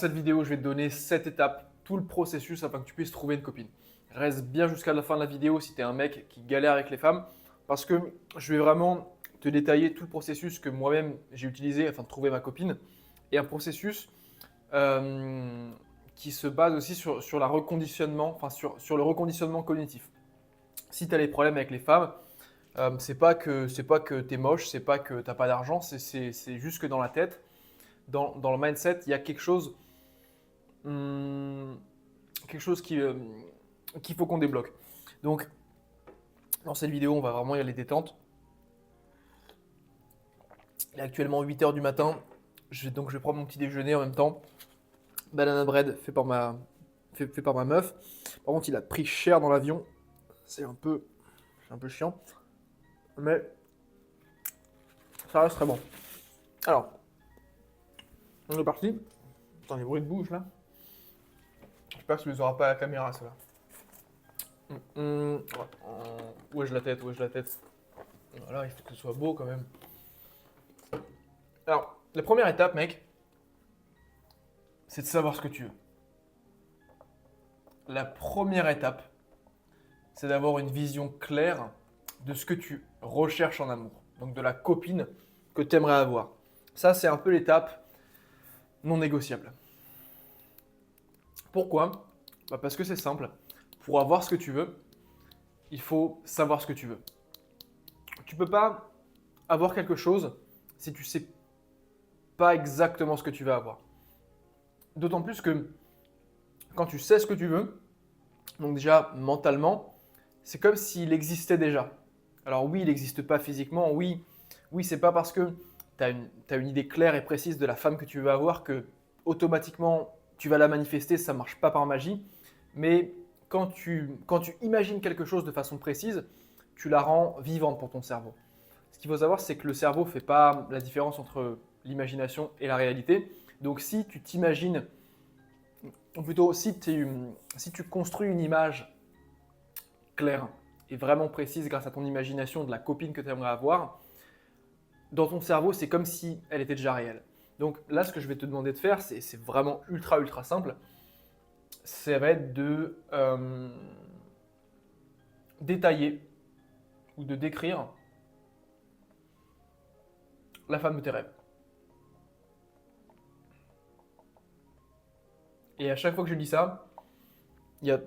Dans cette vidéo, je vais te donner 7 étapes, tout le processus afin que tu puisses trouver une copine. Reste bien jusqu'à la fin de la vidéo si tu es un mec qui galère avec les femmes, parce que je vais vraiment te détailler tout le processus que moi-même j'ai utilisé afin de trouver ma copine, et un processus qui se base aussi sur la reconditionnement, sur le reconditionnement cognitif. Si tu as des problèmes avec les femmes, c'est pas que tu es moche, c'est pas que tu n'as pas d'argent, c'est juste que dans la tête, dans le mindset, il y a hum, quelque chose qu'il faut qu'on débloque. Donc, dans cette vidéo, on va vraiment y aller détente. Il est actuellement 8 h du matin, donc je vais prendre mon petit déjeuner en même temps. Banana bread fait par ma meuf. Par contre, il a pris cher dans l'avion. C'est un peu chiant. Mais ça reste très bon. Alors, on est parti. Attends, les bruits de bouche là. J'espère que tu les auras pas à la caméra, ceux-là. Où est-ce la tête? Où est-ce la tête? Voilà, il faut que ce soit beau quand même. Alors, la première étape, mec, c'est de savoir ce que tu veux. La première étape, c'est d'avoir une vision claire de ce que tu recherches en amour. Donc de la copine que tu aimerais avoir. Ça, c'est un peu l'étape non négociable. Pourquoi? Parce que c'est simple. Pour avoir ce que tu veux, il faut savoir ce que tu veux. Tu peux pas avoir quelque chose si tu sais pas exactement ce que tu vas avoir. D'autant plus que quand tu sais ce que tu veux, donc déjà mentalement, c'est comme s'il existait déjà. Alors oui, il n'existe pas physiquement, oui, c'est pas parce que tu as une idée claire et précise de la femme que tu veux avoir que automatiquement tu vas la manifester, ça ne marche pas par magie. Mais quand tu imagines quelque chose de façon précise, tu la rends vivante pour ton cerveau. Ce qu'il faut savoir, c'est que le cerveau ne fait pas la différence entre l'imagination et la réalité. Donc si tu t'imagines, ou plutôt si tu construis une image claire et vraiment précise grâce à ton imagination de la copine que tu aimerais avoir, dans ton cerveau, c'est comme si elle était déjà réelle. Donc là, ce que je vais te demander de faire, c'est vraiment ultra simple. Ça va être de détailler ou de décrire la femme de tes rêves. Et à chaque fois que je dis ça, il y a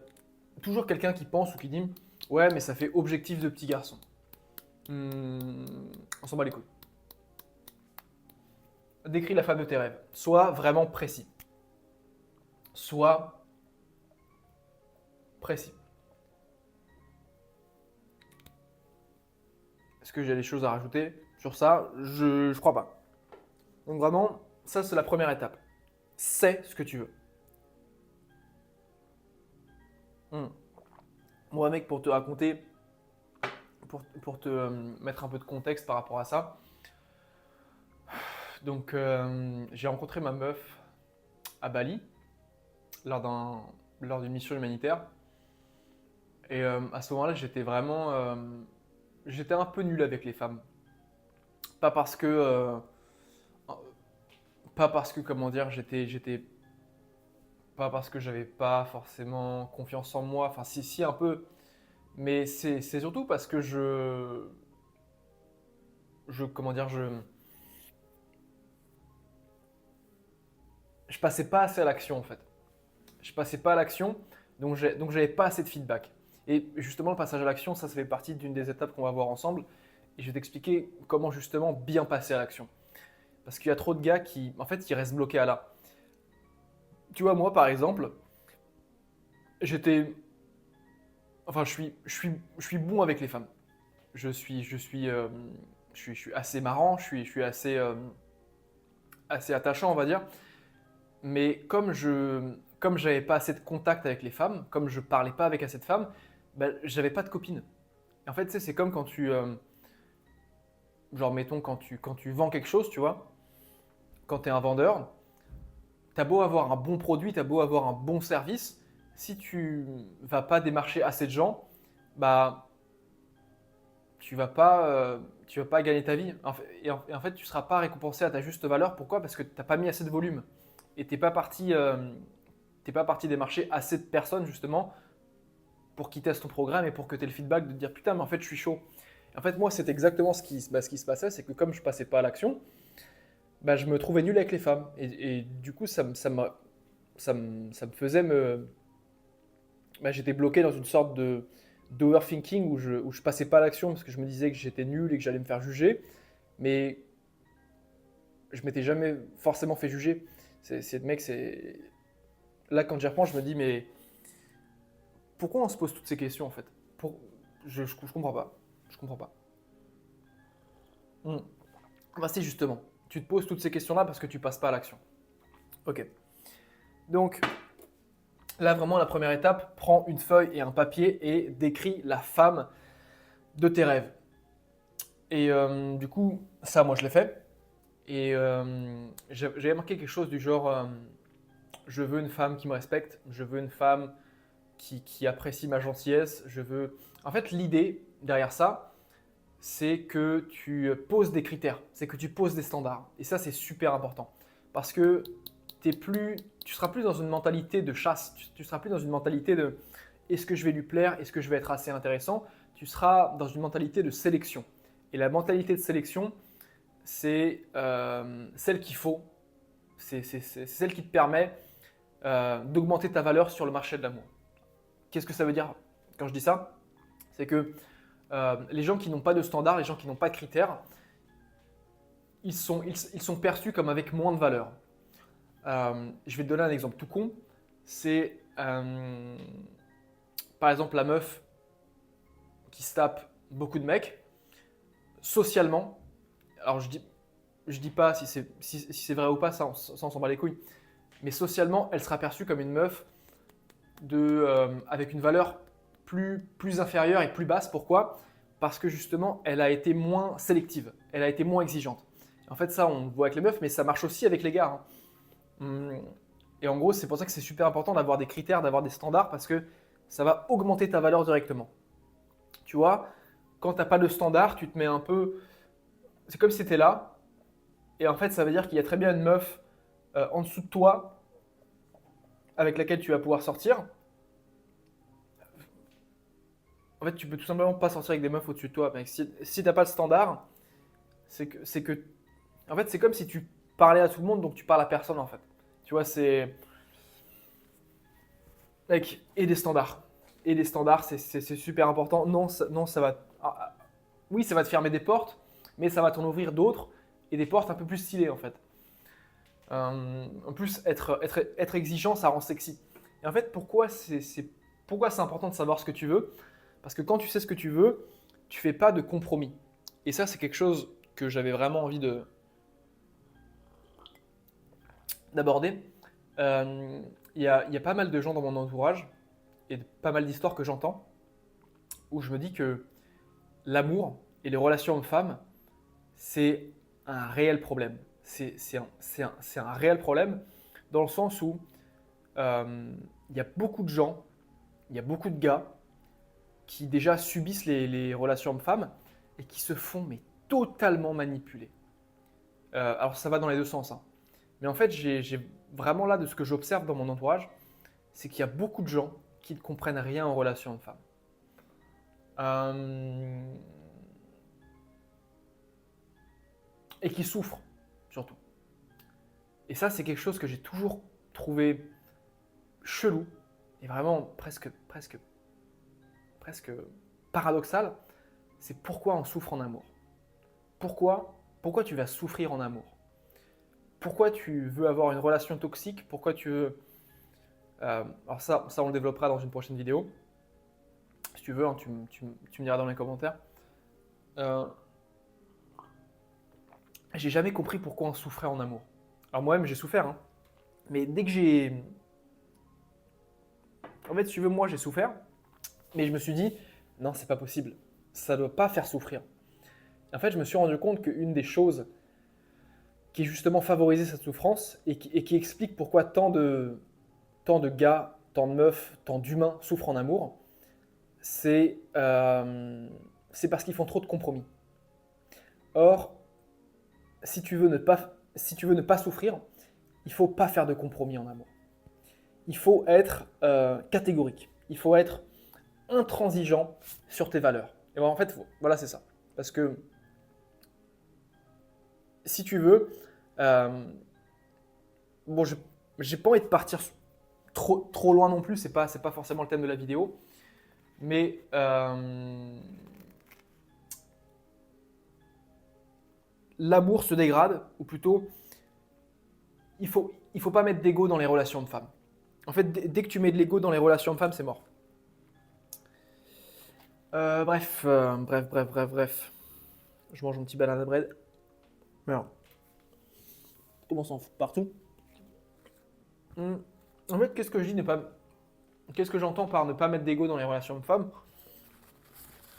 toujours quelqu'un qui pense ou qui dit ouais, mais ça fait objectif de petit garçon. On s'en bat les couilles. Décris la femme de tes rêves. Sois vraiment précis. Sois précis. Est-ce que j'ai des choses à rajouter sur ça? Je crois pas. Donc vraiment, ça c'est la première étape. C'est ce que tu veux. Hmm. Moi mec, pour te raconter, pour te mettre un peu de contexte par rapport à ça, donc j'ai rencontré ma meuf à Bali lors d'une mission humanitaire. Et à ce moment-là, j'étais un peu nul avec les femmes. Pas parce que, pas parce que comment dire, pas parce que j'avais pas forcément confiance en moi. Enfin, si un peu, mais c'est surtout parce que comment dire, je passais pas assez à l'action en fait. Je passais pas à l'action, donc j'avais pas assez de feedback. Et justement, le passage à l'action, ça fait partie d'une des étapes qu'on va voir ensemble. Et je vais t'expliquer comment justement bien passer à l'action. Parce qu'il y a trop de gars qui, en fait, qui restent bloqués à là. Tu vois, moi, par exemple, j'étais, enfin, je suis bon avec les femmes. Je suis assez marrant, je suis assez attachant, on va dire. Mais comme j'avais pas assez de contact avec les femmes, comme je parlais pas avec assez de femmes, ben, j'avais pas de copine. Et en fait, tu sais, c'est comme quand genre, mettons, quand tu vends quelque chose, tu vois, quand tu es un vendeur, t'as beau avoir un bon produit, t'as beau avoir un bon service, si tu vas pas démarcher assez de gens, bah, tu vas pas gagner ta vie. Et en fait, tu seras pas récompensé à ta juste valeur. Pourquoi? Parce que t'as pas mis assez de volume. et t'es pas parti démarcher assez de personnes justement pour qu'ils testent ton programme et pour que tu aies le feedback de te dire putain mais en fait je suis chaud. En fait moi c'est exactement ce qui se passait, c'est que comme je passais pas à l'action, bah, je me trouvais nul avec les femmes et du coup ça me faisait me bah, j'étais bloqué dans une sorte de d'overthinking où je passais pas à l'action parce que je me disais que j'étais nul et que j'allais me faire juger, mais je m'étais jamais forcément fait juger. C'est là quand j'y repense, je me dis mais pourquoi on se pose toutes ces questions en fait? Pour... je comprends pas. Je comprends pas. Hmm. Bah si justement, tu te poses toutes ces questions-là parce que tu passes pas à l'action. Ok. Donc là vraiment la première étape, prends une feuille et un papier et décris la femme de tes rêves. Et du coup, ça moi je l'ai fait. Et j'avais marqué quelque chose du genre je veux une femme qui me respecte, je veux une femme qui apprécie ma gentillesse, je veux... En fait, l'idée derrière ça, c'est que tu poses des critères, c'est que tu poses des standards. Et ça, c'est super important. Parce que tu seras plus dans une mentalité de chasse, tu seras plus dans une mentalité de est-ce que je vais lui plaire, est-ce que je vais être assez intéressant. Tu seras dans une mentalité de sélection. Et la mentalité de sélection, c'est celle qu'il faut, c'est celle qui te permet d'augmenter ta valeur sur le marché de l'amour. Qu'est-ce que ça veut dire quand je dis ça? C'est que les gens qui n'ont pas de standard, les gens qui n'ont pas de critères, ils sont perçus comme avec moins de valeur. Je vais te donner un exemple tout con. C'est par exemple la meuf qui se tape beaucoup de mecs. Socialement, alors je dis pas si c'est vrai ou pas, ça on s'en bat les couilles. Mais socialement, elle sera perçue comme une meuf avec une valeur plus inférieure et plus basse. Pourquoi? Parce que justement, elle a été moins sélective, elle a été moins exigeante. En fait, ça, on le voit avec les meufs, mais ça marche aussi avec les gars. Et en gros, c'est pour ça que c'est super important d'avoir des critères, d'avoir des standards, parce que ça va augmenter ta valeur directement. Tu vois, quand tu n'as pas de standard, tu te mets un peu... C'est comme si tu étais là, et en fait, ça veut dire qu'il y a très bien une meuf en dessous de toi avec laquelle tu vas pouvoir sortir. En fait, tu peux tout simplement pas sortir avec des meufs au-dessus de toi, mec. Si t'as pas de standard, c'est que, en fait, c'est comme si tu parlais à tout le monde, donc tu parles à personne, en fait. Tu vois, c'est, mec, et des standards. Et des standards, c'est super important. Non, ça va, oui, ça va te fermer des portes, mais ça va t'en ouvrir d'autres, et des portes un peu plus stylées, en fait. En plus, être exigeant, ça rend sexy. Et en fait, pourquoi c'est important de savoir ce que tu veux? Parce que quand tu sais ce que tu veux, tu fais pas de compromis. Et ça, c'est quelque chose que j'avais vraiment envie d'aborder. Il y a pas mal de gens dans mon entourage et pas mal d'histoires que j'entends où je me dis que l'amour et les relations hommes-femmes, c'est un réel problème. C'est un réel problème dans le sens où il y a beaucoup de gens, il y a beaucoup de gars qui déjà subissent les relations hommes-femmes et qui se font mais totalement manipuler. Alors ça va dans les deux sens, hein. Mais en fait, j'ai vraiment là de ce que j'observe dans mon entourage, c'est qu'il y a beaucoup de gens qui ne comprennent rien en relations hommes-femmes. Et qui souffrent surtout. Et ça, c'est quelque chose que j'ai toujours trouvé chelou et vraiment presque paradoxal. C'est pourquoi on souffre en amour. Pourquoi tu vas souffrir en amour? Pourquoi tu veux avoir une relation toxique? Pourquoi tu veux... alors ça, on le développera dans une prochaine vidéo. Si tu veux, hein, tu me diras dans les commentaires. J'ai jamais compris pourquoi on souffrait en amour. Alors moi-même, j'ai souffert, hein. Mais dès que j'ai... En fait, si tu veux, moi, j'ai souffert. Mais je me suis dit, non, c'est pas possible. Ça ne doit pas faire souffrir. En fait, je me suis rendu compte qu'une des choses qui justement favorisait cette souffrance et qui explique pourquoi tant de gars, tant de meufs, tant d'humains souffrent en amour, c'est parce qu'ils font trop de compromis. Or, si tu veux ne pas souffrir, il ne faut pas faire de compromis en amour. Il faut être catégorique. Il faut être intransigeant sur tes valeurs. Et en fait, voilà, c'est ça. Parce que si tu veux, bon, j'ai pas envie de partir trop loin non plus, c'est pas forcément le thème de la vidéo, mais l'amour se dégrade, ou plutôt, il faut pas mettre d'ego dans les relations de femmes. En fait, dès que tu mets de l'ego dans les relations de femmes, c'est mort. Bref. Je mange mon petit banana bread. Merde. Comment s'en fout partout. En fait, qu'est-ce que je dis Qu'est-ce que j'entends par ne pas mettre d'ego dans les relations de femmes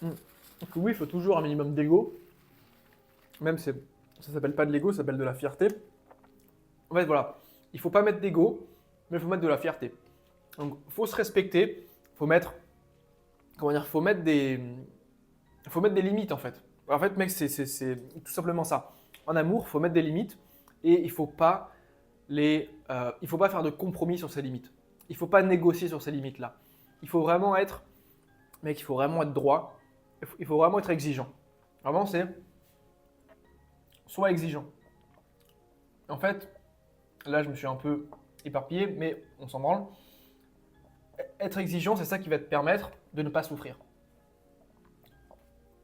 Oui, il faut toujours un minimum d'ego. Même ça s'appelle pas de l'ego, ça s'appelle de la fierté. En fait, voilà. Il faut pas mettre d'ego, mais il faut mettre de la fierté. Donc, il faut se respecter. Faut mettre des limites, en fait. En fait, mec, c'est tout simplement ça. En amour, il faut mettre des limites et il faut pas faire de compromis sur ces limites. Il faut pas négocier sur ces limites-là. Il faut vraiment être droit. Il faut vraiment être exigeant. Vraiment, c'est sois exigeant. En fait, là, je me suis un peu éparpillé, mais on s'en branle. Être exigeant, c'est ça qui va te permettre de ne pas souffrir.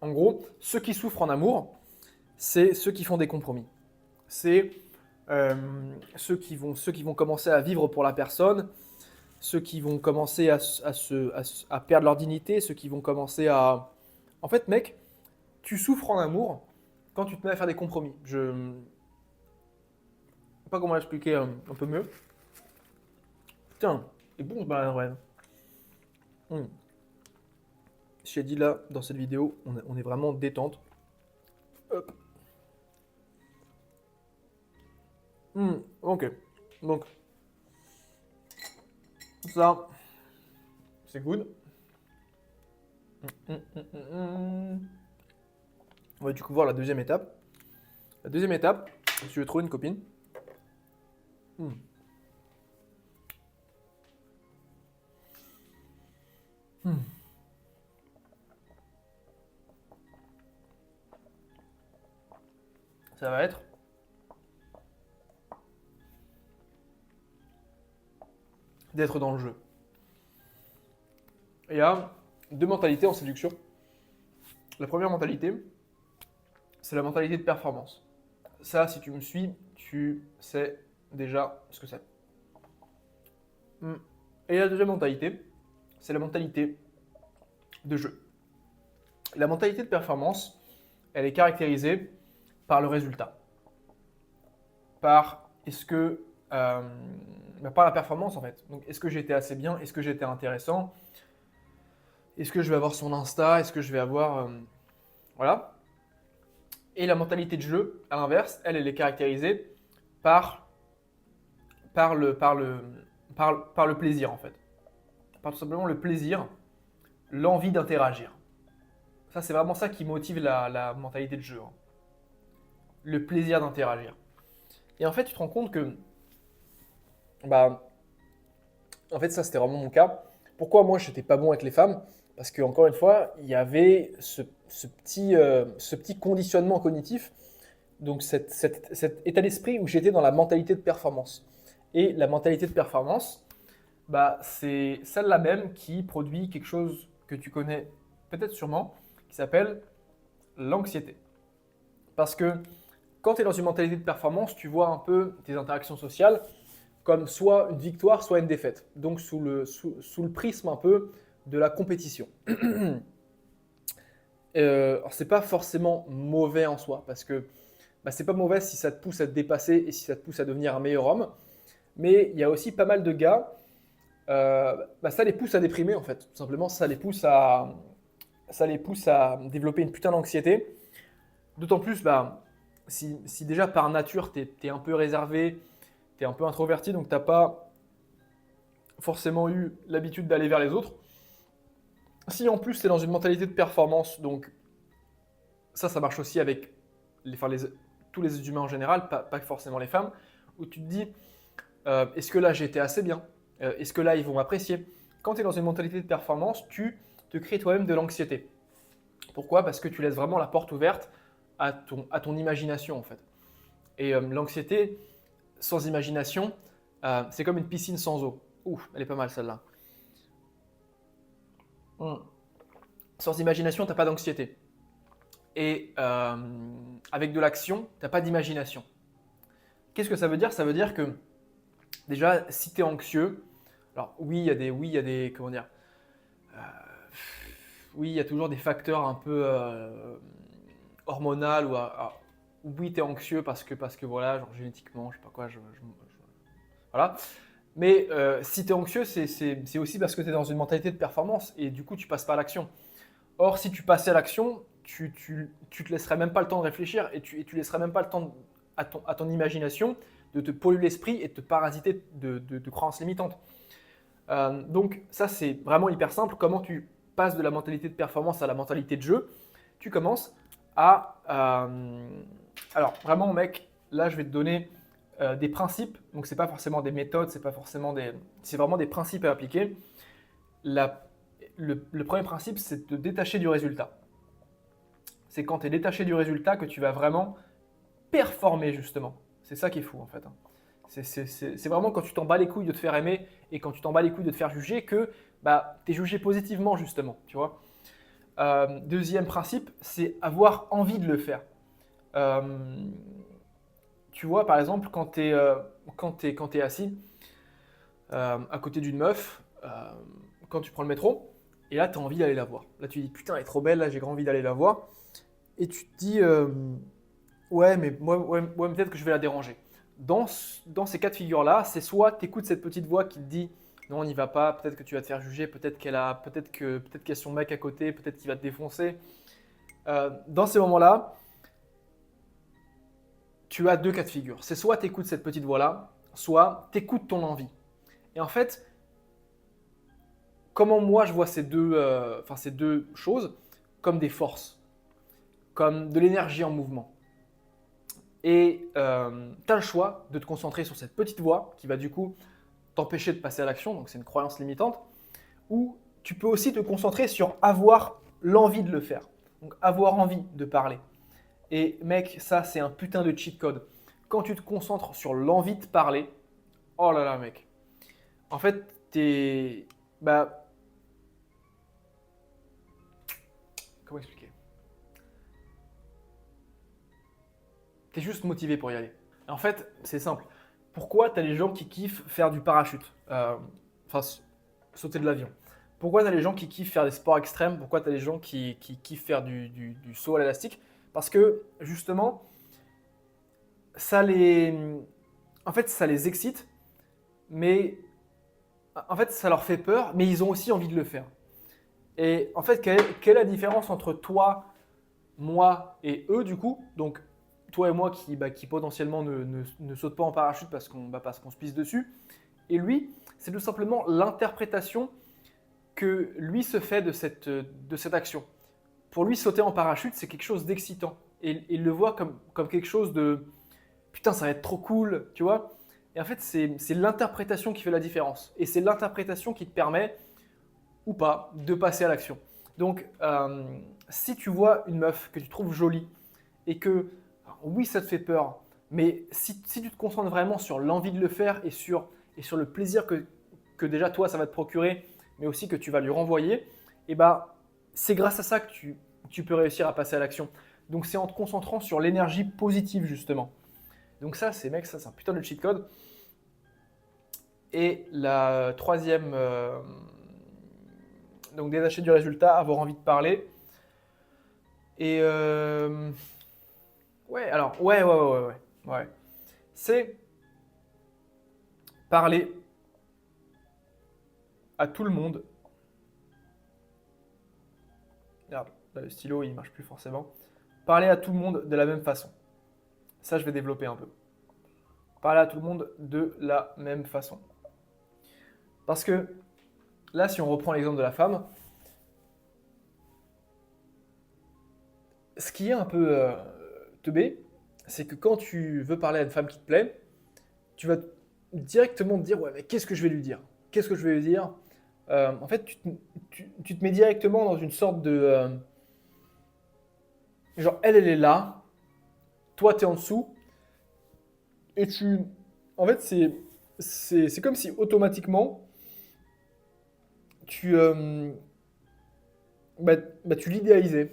En gros, ceux qui souffrent en amour, c'est ceux qui font des compromis. C'est ceux qui vont commencer à vivre pour la personne, ceux qui vont commencer à perdre leur dignité, ceux qui vont commencer à... En fait, mec, tu souffres en amour quand tu te mets à faire des compromis. Je ne sais pas comment l'expliquer un peu mieux. Putain, et bon, bah ouais. Je t'ai dit là, dans cette vidéo, on est vraiment détente. Hop. Ok, donc ça, c'est good. On va du coup voir la deuxième étape. La deuxième étape, si tu veux trouver une copine. Ça va être d'être dans le jeu. Il y a deux mentalités en séduction. La première mentalité, c'est la mentalité de performance. Ça, si tu me suis, tu sais déjà ce que c'est. Et la deuxième mentalité, c'est la mentalité de jeu. La mentalité de performance, elle est caractérisée par le résultat. Par par la performance en fait. Donc, est-ce que j'ai été assez bien? Est-ce que j'ai été intéressant? Est-ce que je vais avoir son Insta? Est-ce que je vais avoir... Voilà. Et la mentalité de jeu, à l'inverse, elle est caractérisée par le plaisir en fait. Par tout simplement le plaisir, l'envie d'interagir. Ça, c'est vraiment ça qui motive la mentalité de jeu. Le plaisir d'interagir. Et en fait, tu te rends compte que, en fait, ça, c'était vraiment mon cas. Pourquoi moi, je n'étais pas bon avec les femmes? Parce qu'encore une fois, il y avait ce petit conditionnement cognitif, donc cet état d'esprit où j'étais dans la mentalité de performance. Et la mentalité de performance, c'est celle-là même qui produit quelque chose que tu connais peut-être sûrement, qui s'appelle l'anxiété. Parce que quand tu es dans une mentalité de performance, tu vois un peu tes interactions sociales comme soit une victoire, soit une défaite. Donc sous le prisme un peu de la compétition. Alors c'est pas forcément mauvais en soi, parce que c'est pas mauvais si ça te pousse à te dépasser et si ça te pousse à devenir un meilleur homme. Mais il y a aussi pas mal de gars, ça les pousse à déprimer en fait. Tout simplement, ça les pousse à développer une putain d'anxiété. D'autant plus, si déjà par nature, tu es un peu réservé, tu es un peu introverti, donc tu n'as pas forcément eu l'habitude d'aller vers les autres. Si en plus tu es dans une mentalité de performance, donc ça marche aussi avec tous les humains en général, pas forcément les femmes, où tu te dis, Est-ce que là j'ai été assez bien? Est-ce que là ils vont m'apprécier? Quand tu es dans une mentalité de performance, tu te crées toi-même de l'anxiété. Pourquoi? Parce que tu laisses vraiment la porte ouverte à ton imagination en fait. Et l'anxiété sans imagination, c'est comme une piscine sans eau. Ouh, elle est pas mal celle-là. Hmm. Sans imagination, tu n'as pas d'anxiété. Et avec de l'action, tu n'as pas d'imagination. Qu'est-ce que ça veut dire? Ça veut dire que déjà, si tu es anxieux, alors oui, il y a des, comment dire, euh, oui, il y a toujours des facteurs un peu hormonaux ou oui, tu es anxieux parce que voilà, genre génétiquement, je sais pas quoi, voilà. Mais si tu es anxieux, c'est aussi parce que tu es dans une mentalité de performance et du coup, tu passes pas à l'action. Or, si tu passais à l'action, tu te laisserais même pas le temps de réfléchir et tu laisserais même pas le temps à ton imagination de te polluer l'esprit et de te parasiter de croyances limitantes. Donc ça, c'est vraiment hyper simple. Comment tu passes de la mentalité de performance à la mentalité de jeu? Tu commences à... alors vraiment, mec, là, je vais te donner des principes. Donc c'est pas forcément des méthodes, c'est vraiment des principes à appliquer. La- le premier principe, c'est de te détacher du résultat. C'est quand tu es détaché du résultat que tu vas vraiment performer justement. C'est ça qui est fou en fait, hein. C'est vraiment quand tu t'en bats les couilles de te faire aimer et quand tu t'en bats les couilles de te faire juger que bah, tu es jugé positivement justement, tu vois. Deuxième principe, c'est avoir envie de le faire. Euh, Tu vois, par exemple, quand t'es assis à côté d'une meuf, quand tu prends le métro, et là, tu as envie d'aller la voir. Là, tu dis, putain, elle est trop belle, là, j'ai grand envie d'aller la voir. Et tu te dis, ouais, mais moi, ouais, peut-être que je vais la déranger. Dans ces cas de figure-là, c'est soit tu écoutes cette petite voix qui te dit, non, on n'y va pas, peut-être que tu vas te faire juger, peut-être qu'il y a son mec à côté, peut-être qu'il va te défoncer. Dans ces moments-là, tu as deux cas de figure. C'est soit tu écoutes cette petite voix-là, soit tu écoutes ton envie. Et en fait, comment moi je vois ces deux choses comme des forces, comme de l'énergie en mouvement. Et tu as le choix de te concentrer sur cette petite voix qui va du coup t'empêcher de passer à l'action, donc c'est une croyance limitante, ou tu peux aussi te concentrer sur avoir l'envie de le faire, donc avoir envie de parler. Et mec, ça c'est un putain de cheat code. Quand tu te concentres sur l'envie de parler, oh là là mec, en fait t'es... Bah, comment expliquer? T'es juste motivé pour y aller. En fait, c'est simple. Pourquoi tu as les gens qui kiffent faire du parachute? Enfin, sauter de l'avion. Pourquoi tu as les gens qui kiffent faire des sports extrêmes? Pourquoi tu as les gens qui kiffent faire du saut à l'élastique? Parce que justement, ça les, en fait, ça les excite, mais en fait, ça leur fait peur, mais ils ont aussi envie de le faire. Et en fait, quelle est la différence entre toi, moi et eux du coup? Donc, toi et moi qui potentiellement ne sautent pas en parachute parce qu'on se pisse dessus. Et lui, c'est tout simplement l'interprétation que lui se fait de cette action. Pour lui, sauter en parachute, c'est quelque chose d'excitant. Et il le voit comme quelque chose de putain, ça va être trop cool, tu vois. Et en fait, c'est l'interprétation qui fait la différence. Et c'est l'interprétation qui te permet, ou pas, de passer à l'action. Donc, si tu vois une meuf que tu trouves jolie et que, oui, ça te fait peur, mais si tu te concentres vraiment sur l'envie de le faire et sur le plaisir que déjà toi, ça va te procurer, mais aussi que tu vas lui renvoyer, et bah, c'est grâce à ça que tu peux réussir à passer à l'action. Donc, c'est en te concentrant sur l'énergie positive, justement. Donc ça, ça c'est un putain de cheat code. Et la troisième, donc détacher du résultat, avoir envie de parler. Et ouais, alors, ouais. C'est parler à tout le monde. Merde, là, le stylo, il marche plus forcément. Parler à tout le monde de la même façon. Ça, je vais développer un peu. Parler à tout le monde de la même façon. Parce que là, si on reprend l'exemple de la femme, ce qui est un peu teubé, c'est que quand tu veux parler à une femme qui te plaît, tu vas directement te dire, ouais, mais qu'est-ce que je vais lui dire? Qu'est-ce que je vais lui dire? En fait, tu te mets directement dans une sorte de... genre, elle est là, toi, tu es en dessous, et tu... En fait, c'est comme si automatiquement, tu, bah, tu l'idéalisais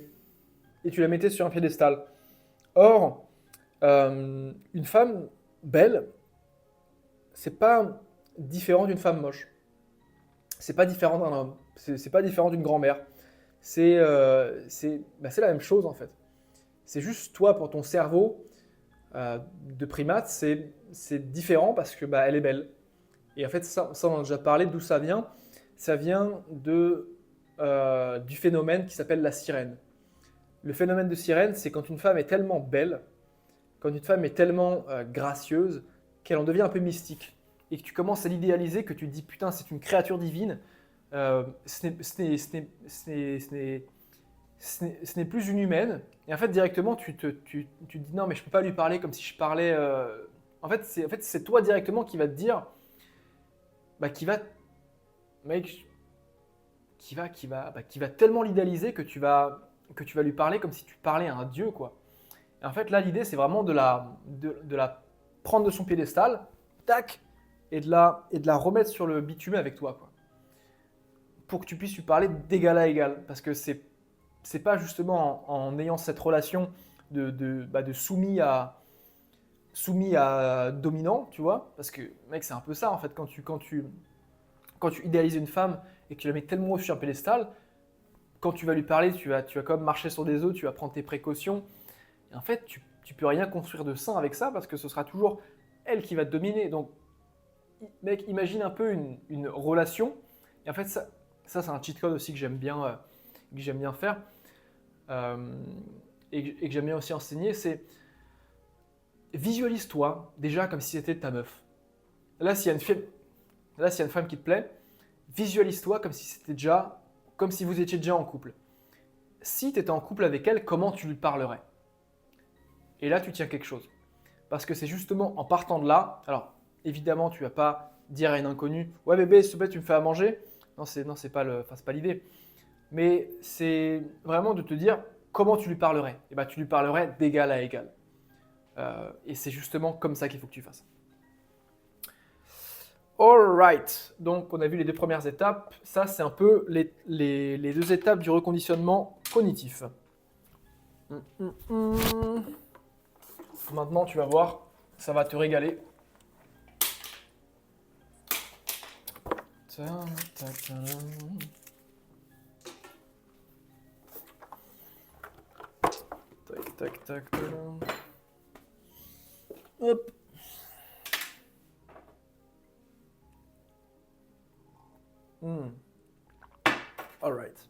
et tu la mettais sur un piédestal. Or, une femme belle, c'est pas différent d'une femme moche. C'est pas différent d'un homme. C'est pas différent d'une grand-mère. C'est la même chose en fait. C'est juste toi, pour ton cerveau de primate, c'est différent parce que bah, elle est belle. Et en fait, ça on en a déjà parlé, d'où ça vient. Ça vient du phénomène qui s'appelle la sirène. Le phénomène de sirène, c'est quand une femme est tellement belle, quand une femme est tellement gracieuse, qu'elle en devient un peu mystique. Et que tu commences à l'idéaliser, que tu te dis putain, c'est une créature divine. Ce n'est plus une humaine. Et en fait, directement, tu te dis non, mais je peux pas lui parler comme si je parlais. En fait, c'est toi directement qui va te dire, bah, mec, qui va tellement l'idéaliser que tu vas lui parler comme si tu parlais à un dieu, quoi. Et en fait, là, l'idée, c'est vraiment de la prendre de son piédestal, tac, et de la remettre sur le bitume avec toi, quoi. Pour que tu puisses lui parler d'égal à égal. Parce que c'est pas justement en ayant cette relation de soumis à dominant, tu vois. Parce que, mec, c'est un peu ça, en fait, quand tu idéalises une femme et que tu la mets tellement haut sur un pédestal, quand tu vas lui parler, tu vas quand même marcher sur des œufs, tu vas prendre tes précautions. Et en fait, tu peux rien construire de sain avec ça parce que ce sera toujours elle qui va te dominer. Donc, mec, imagine un peu une relation. Et en fait, ça c'est un cheat code aussi que j'aime bien faire et que j'aime bien aussi enseigner. C'est visualise-toi déjà comme si c'était ta meuf. Là, s'il y a une fille, là, s'il y a une femme qui te plaît, visualise-toi comme si vous étiez déjà en couple. Si tu étais en couple avec elle, comment tu lui parlerais? Et là, tu tiens quelque chose. Parce que c'est justement en partant de là, alors évidemment, tu vas pas dire à une inconnue, ouais bébé, s'il te plaît, tu me fais à manger. Non, c'est pas l'idée. Mais c'est vraiment de te dire comment tu lui parlerais. Et bah, tu lui parlerais d'égal à égal. Et c'est justement comme ça qu'il faut que tu fasses. Alright, donc on a vu les deux premières étapes. Ça, c'est un peu les deux étapes du reconditionnement cognitif. Maintenant, tu vas voir, ça va te régaler. Tac, tac, tac. Hop. Alright.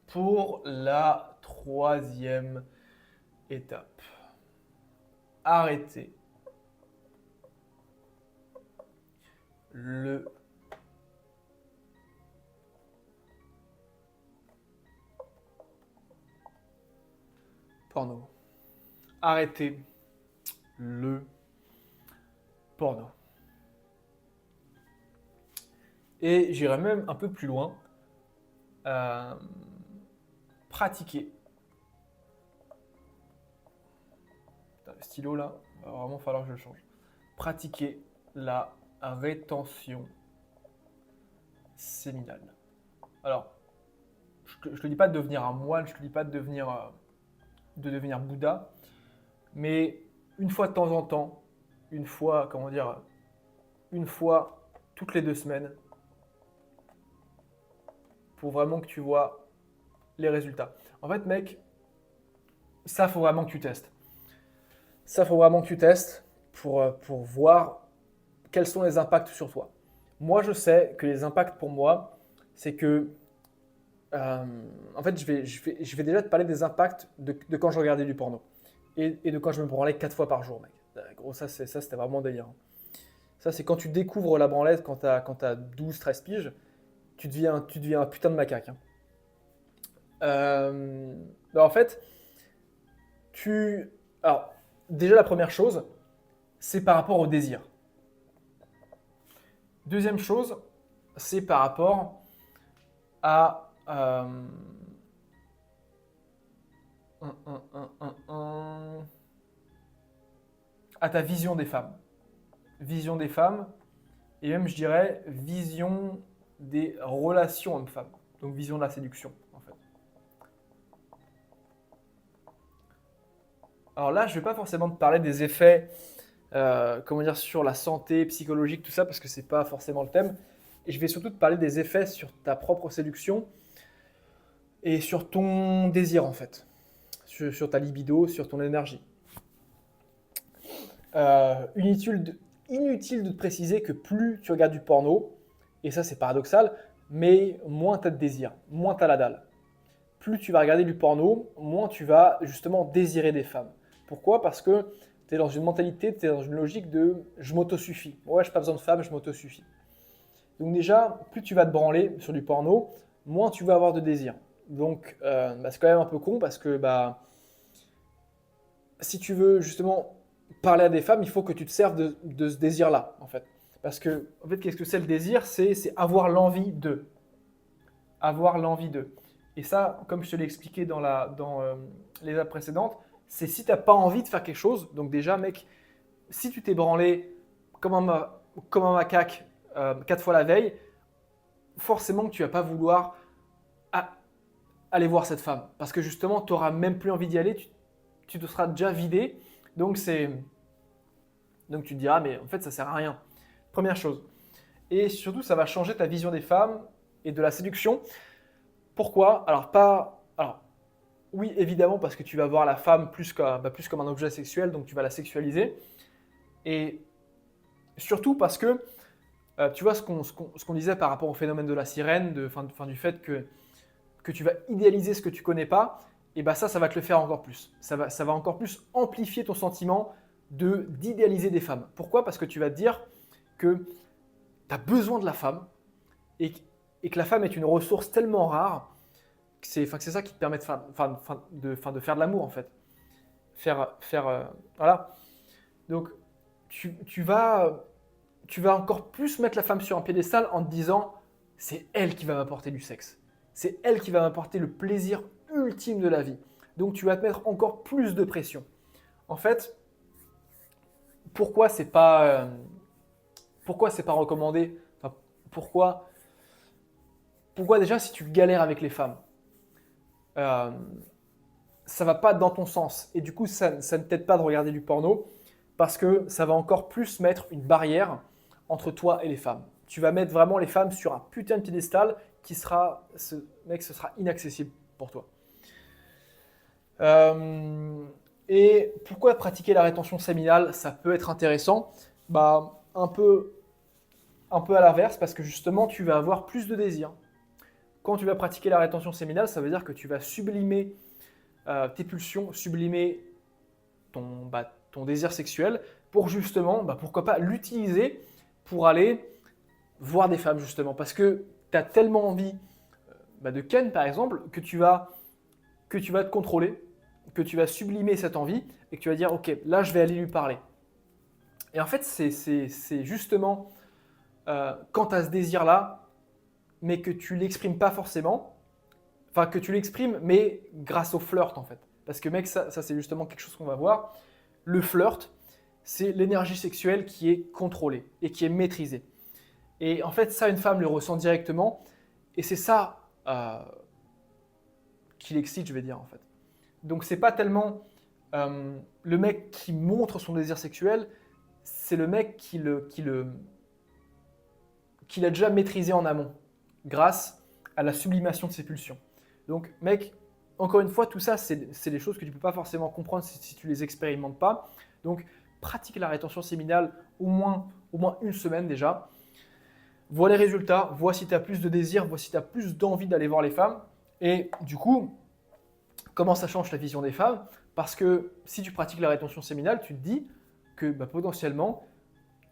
Pour la troisième étape, arrêtez le porno. Arrêtez le porno. Et j'irai même un peu plus loin. Pratiquer. Putain, le stylo là, va vraiment falloir que je le change. Pratiquer la rétention séminale. Alors, je ne te dis pas de devenir un moine, je ne te dis pas de devenir Bouddha, mais une fois de temps en temps, une fois toutes les 2 semaines, pour vraiment que tu vois les résultats. En fait, mec, ça, faut vraiment que tu testes. Ça, faut vraiment que tu testes pour voir quels sont les impacts sur toi. Moi, je sais que les impacts pour moi, c'est que, en fait, je vais déjà te parler des impacts de quand je regardais du porno et de quand je me branlais 4 fois par jour, mec. Gros, c'était vraiment délire. Ça, c'est quand tu découvres la branlette quand tu as 12-13 piges, tu deviens un putain de macaque. Hein. En fait, alors, déjà, la première chose, c'est par rapport au désir. Deuxième chose, c'est par rapport à, à ta vision des femmes. Vision des femmes, et même je dirais vision des relations hommes-femmes. Donc vision de la séduction, en fait. Alors là, je ne vais pas forcément te parler des effets comment dire, sur la santé psychologique, tout ça, parce que c'est pas forcément le thème. Et je vais surtout te parler des effets sur ta propre séduction et sur ton désir, en fait. Sur ta libido, sur ton énergie. Inutile de te préciser que plus tu regardes du porno, et ça c'est paradoxal, mais moins tu as de désir, moins tu as la dalle. Plus tu vas regarder du porno, moins tu vas justement désirer des femmes. Pourquoi? Parce que tu es dans une mentalité, tu es dans une logique de je m'autosuffis. Ouais, je n'ai pas besoin de femmes, je m'autosuffis. Donc déjà, plus tu vas te branler sur du porno, moins tu vas avoir de désir. Donc c'est quand même un peu con parce que si tu veux justement parler à des femmes, il faut que tu te serves de ce désir-là, en fait. Parce que, en fait, qu'est-ce que c'est le désir? C'est avoir l'envie de. Avoir l'envie de. Et ça, comme je te l'ai expliqué dans les étapes précédentes, c'est si tu n'as pas envie de faire quelque chose, donc déjà, mec, si tu t'es branlé comme un macaque 4 fois la veille, forcément que tu ne vas pas vouloir aller voir cette femme. Parce que justement, tu n'auras même plus envie d'y aller, tu te seras déjà vidé. Donc tu te diras, mais en fait, ça sert à rien. Première chose. Et surtout, ça va changer ta vision des femmes et de la séduction. Pourquoi? Alors, oui, évidemment, parce que tu vas voir la femme plus comme un objet sexuel, donc tu vas la sexualiser. Et surtout parce que, tu vois, ce qu'on disait par rapport au phénomène de la sirène, du fait que tu vas idéaliser ce que tu connais pas, et ça va te le faire encore plus. Ça va encore plus amplifier ton sentiment d'idéaliser des femmes. Pourquoi? Parce que tu vas te dire que tu as besoin de la femme et que la femme est une ressource tellement rare que c'est ça qui te permet de faire de l'amour, en fait. Voilà. Donc, tu vas encore plus mettre la femme sur un piédestal en te disant c'est elle qui va m'apporter du sexe. C'est elle qui va m'apporter le plaisir ultime de la vie. Donc tu vas te mettre encore plus de pression. En fait, pourquoi c'est pas recommandé? Enfin, pourquoi déjà si tu galères avec les femmes, ça va pas dans ton sens et du coup ça ne t'aide pas de regarder du porno parce que ça va encore plus mettre une barrière entre toi et les femmes. Tu vas mettre vraiment les femmes sur un putain de piédestal ce sera inaccessible pour toi. Et pourquoi pratiquer la rétention séminale, ça peut être intéressant? Un peu à l'inverse, parce que justement, tu vas avoir plus de désir. Quand tu vas pratiquer la rétention séminale, ça veut dire que tu vas sublimer tes pulsions, sublimer ton désir sexuel pour justement, pourquoi pas, l'utiliser pour aller voir des femmes, justement. Parce que tu as tellement envie de ken, par exemple, que tu vas te contrôler, que tu vas sublimer cette envie et que tu vas dire, ok, là, je vais aller lui parler. Et en fait, c'est justement quand tu as ce désir-là, mais que tu ne l'exprimes pas forcément, enfin, que tu l'exprimes, mais grâce au flirt, en fait. Parce que, mec, ça c'est justement quelque chose qu'on va voir. Le flirt, c'est l'énergie sexuelle qui est contrôlée et qui est maîtrisée. Et en fait, ça, une femme le ressent directement. Et c'est ça qui l'excite, je vais dire, en fait. Donc, c'est pas tellement le mec qui montre son désir sexuel, c'est le mec qui l'a déjà maîtrisé en amont, grâce à la sublimation de ses pulsions. Donc, mec, encore une fois, tout ça, c'est des choses que tu ne peux pas forcément comprendre si tu ne les expérimentes pas. Donc, pratique la rétention séminale au moins une semaine déjà. Vois les résultats, vois si tu as plus de désir, vois si tu as plus d'envie d'aller voir les femmes. Et du coup, comment ça change ta vision des femmes? Parce que si tu pratiques la rétention séminale, tu te dis que potentiellement,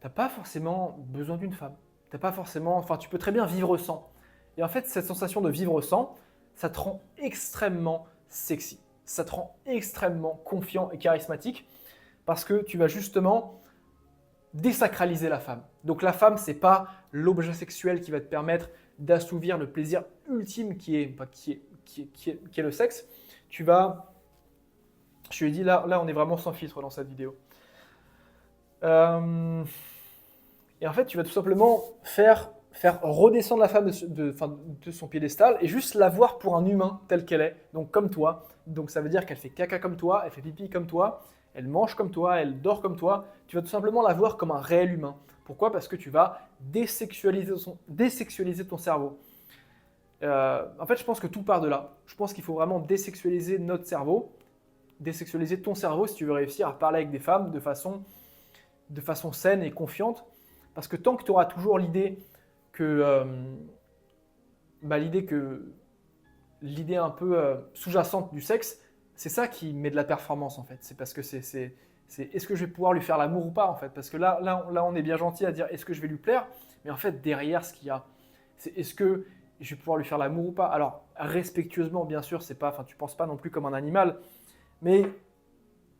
tu n'as pas forcément besoin d'une femme. T'as pas forcément, tu peux très bien vivre sans. Et en fait, cette sensation de vivre sans, ça te rend extrêmement sexy. Ça te rend extrêmement confiant et charismatique parce que tu vas justement désacraliser la femme. Donc la femme, c'est pas l'objet sexuel qui va te permettre d'assouvir le plaisir ultime qui est le sexe. Je lui ai dit, là on est vraiment sans filtre dans cette vidéo. Et en fait, tu vas tout simplement faire redescendre la femme de son piédestal et juste la voir pour un humain tel qu'elle est, donc comme toi. Donc ça veut dire qu'elle fait caca comme toi, elle fait pipi comme toi, elle mange comme toi, elle dort comme toi. Tu vas tout simplement la voir comme un réel humain. Pourquoi ? Parce que tu vas désexualiser ton cerveau. En fait, je pense que tout part de là. Je pense qu'il faut vraiment désexualiser notre cerveau, désexualiser ton cerveau si tu veux réussir à parler avec des femmes de façon saine et confiante. Parce que tant que tu auras toujours l'idée l'idée un peu sous-jacente du sexe, c'est ça qui met de la performance en fait. C'est parce que c'est est-ce que je vais pouvoir lui faire l'amour ou pas en fait. Parce que là, on est bien gentil à dire est-ce que je vais lui plaire, mais en fait derrière ce qu'il y a, c'est est-ce que je vais pouvoir lui faire l'amour ou pas. Alors respectueusement bien sûr, c'est pas, enfin tu penses pas non plus comme un animal, mais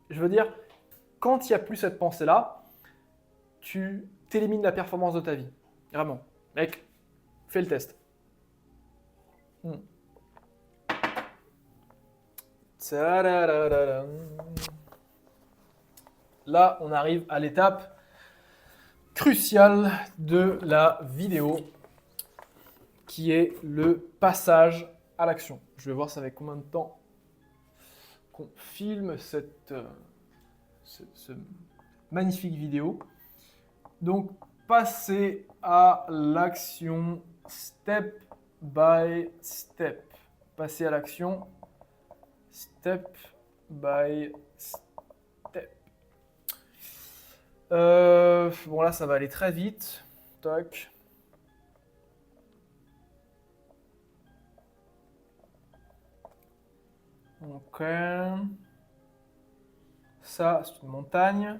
je veux dire quand il n'y a plus cette pensée là, tu t'élimines la performance de ta vie. Vraiment, mec, fais le test. Là, on arrive à l'étape cruciale de la vidéo, qui est le passage à l'action. Je vais voir ça avec combien de temps qu'on filme cette magnifique vidéo. Donc, passer à l'action step by step. Passer à l'action step by step. Bon, là, ça va aller très vite. Toc. Ok. Ça, c'est une montagne.